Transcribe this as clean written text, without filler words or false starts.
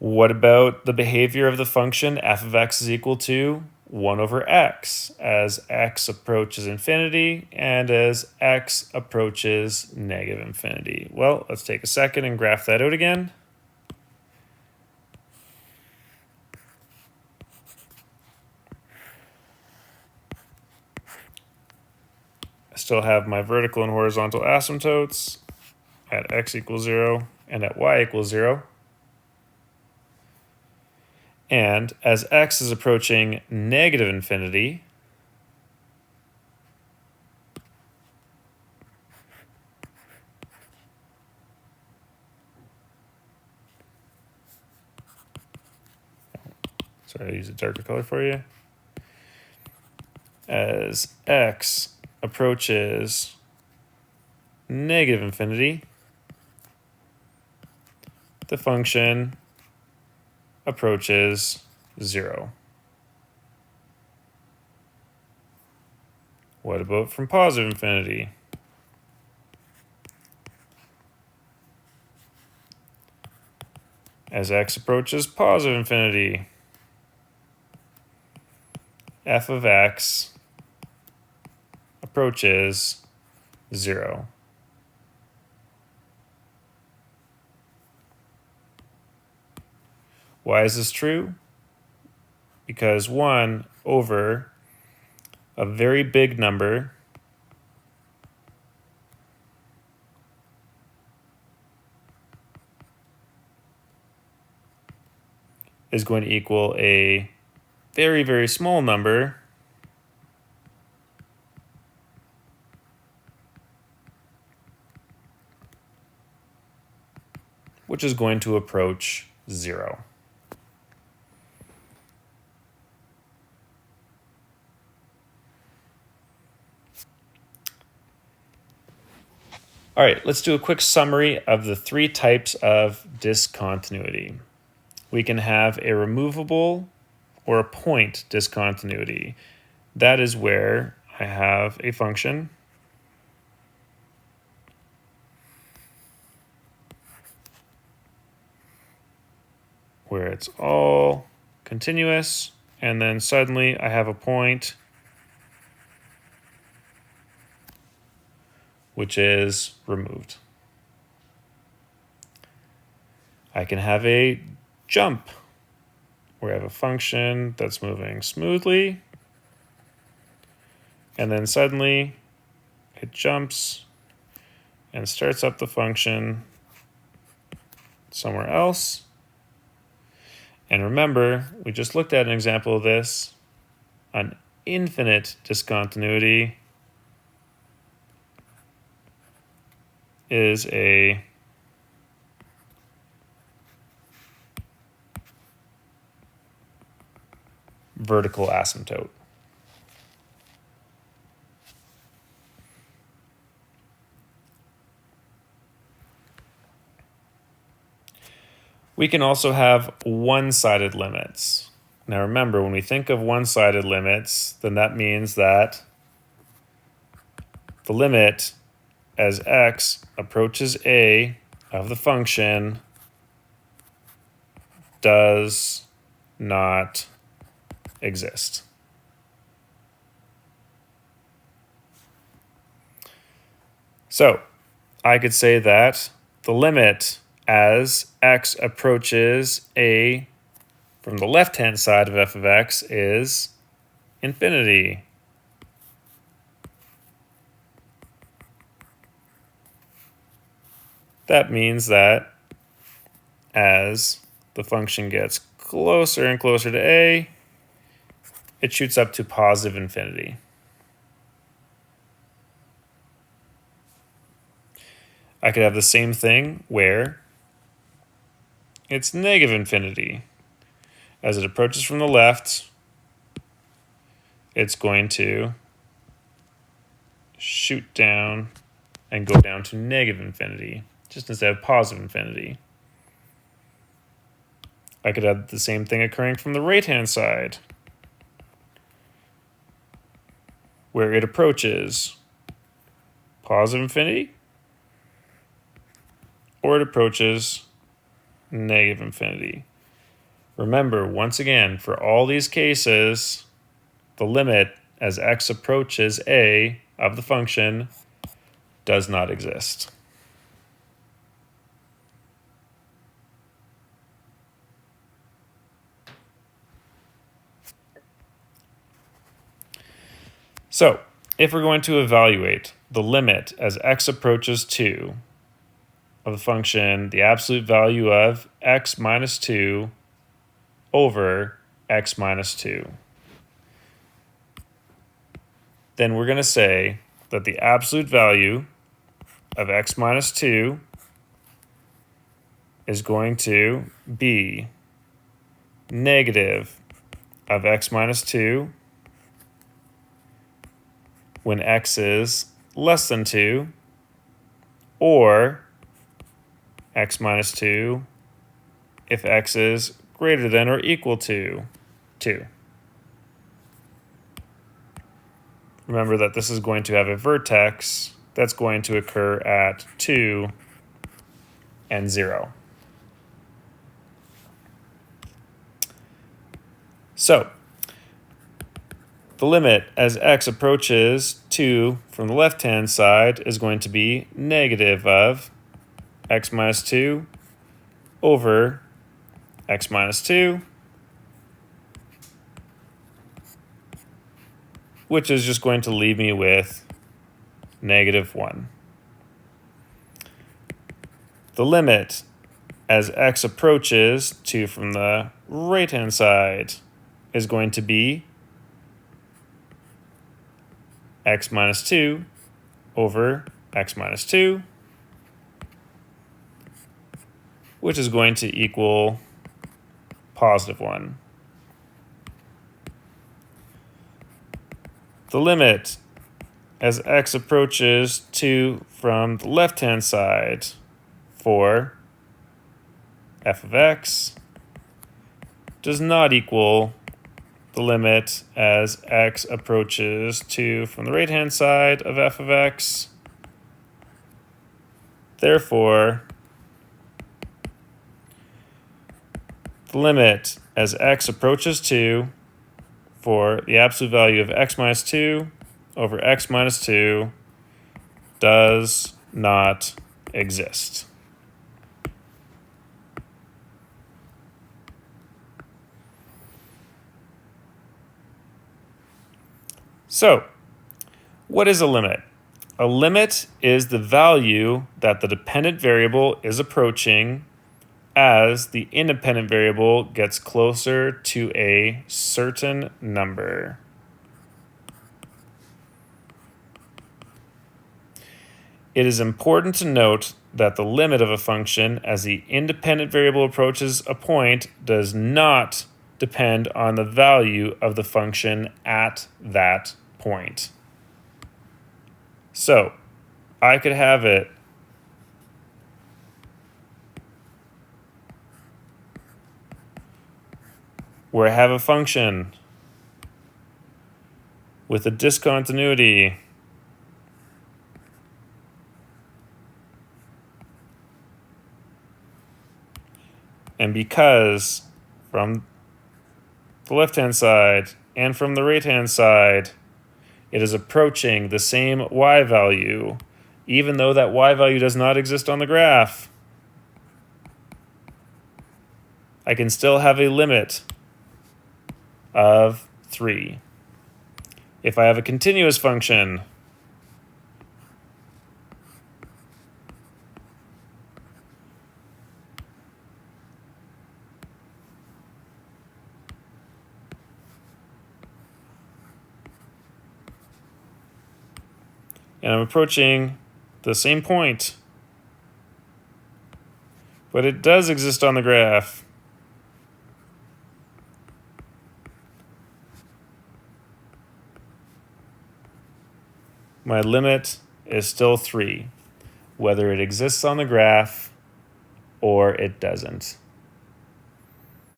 What about the behavior of the function f of x is equal to 1 over x as x approaches infinity and as x approaches negative infinity? Well, let's take a second and graph that out again. I still have my vertical and horizontal asymptotes at x equals 0 and at y equals 0. And as x is approaching negative infinity, sorry, I'll use a darker color for you. As x approaches negative infinity, the function approaches 0. What about from positive infinity? As x approaches positive infinity, f of x approaches 0. Why is this true? Because 1 over a very big number is going to equal a very, very small number which is going to approach 0. All right, let's do a quick summary of the 3 types of discontinuity. We can have a removable or a point discontinuity. That is where I have a function where it's all continuous, and then suddenly I have a point which is removed. I can have a jump where I have a function that's moving smoothly, and then suddenly it jumps and starts up the function somewhere else. And remember, we just looked at an example of this. An infinite discontinuity is a vertical asymptote. We can also have one-sided limits. Now remember, when we think of one-sided limits, then that means that the limit as x approaches a of the function does not exist. So I could say that the limit as x approaches a from the left-hand side of f of x is infinity. That means that as the function gets closer and closer to a, it shoots up to positive infinity. I could have the same thing where it's negative infinity. As it approaches from the left, it's going to shoot down and go down to negative infinity, just instead of positive infinity. I could have the same thing occurring from the right-hand side, where it approaches positive infinity, or it approaches negative infinity. Remember, once again, for all these cases, the limit as x approaches a of the function does not exist. So, if we're going to evaluate the limit as x approaches 2 of the function, the absolute value of x minus 2 over x minus 2, then we're going to say that the absolute value of x minus 2 is going to be negative of x minus 2 when x is less than 2, or x minus 2 if x is greater than or equal to 2. Remember that this is going to have a vertex that's going to occur at 2 and 0. So, the limit as x approaches 2 from the left-hand side is going to be negative of x minus 2 over x minus 2, which is just going to leave me with negative 1. The limit as x approaches 2 from the right-hand side is going to be x minus 2 over x minus 2, which is going to equal positive 1. The limit as x approaches 2 from the left-hand side for f of x does not equal the limit as x approaches 2 from the right-hand side of f of x. Therefore, the limit as x approaches 2 for the absolute value of x minus 2 over x minus 2 does not exist. So, what is a limit? A limit is the value that the dependent variable is approaching as the independent variable gets closer to a certain number. It is important to note that the limit of a function as the independent variable approaches a point does not depend on the value of the function at that point. So, I could have it where I have a function with a discontinuity and because from the left-hand side and from the right-hand side it is approaching the same y value, even though that y value does not exist on the graph, I can still have a limit of 3. If I have a continuous function, and I'm approaching the same point, but it does exist on the graph, my limit is still 3, whether it exists on the graph or it doesn't.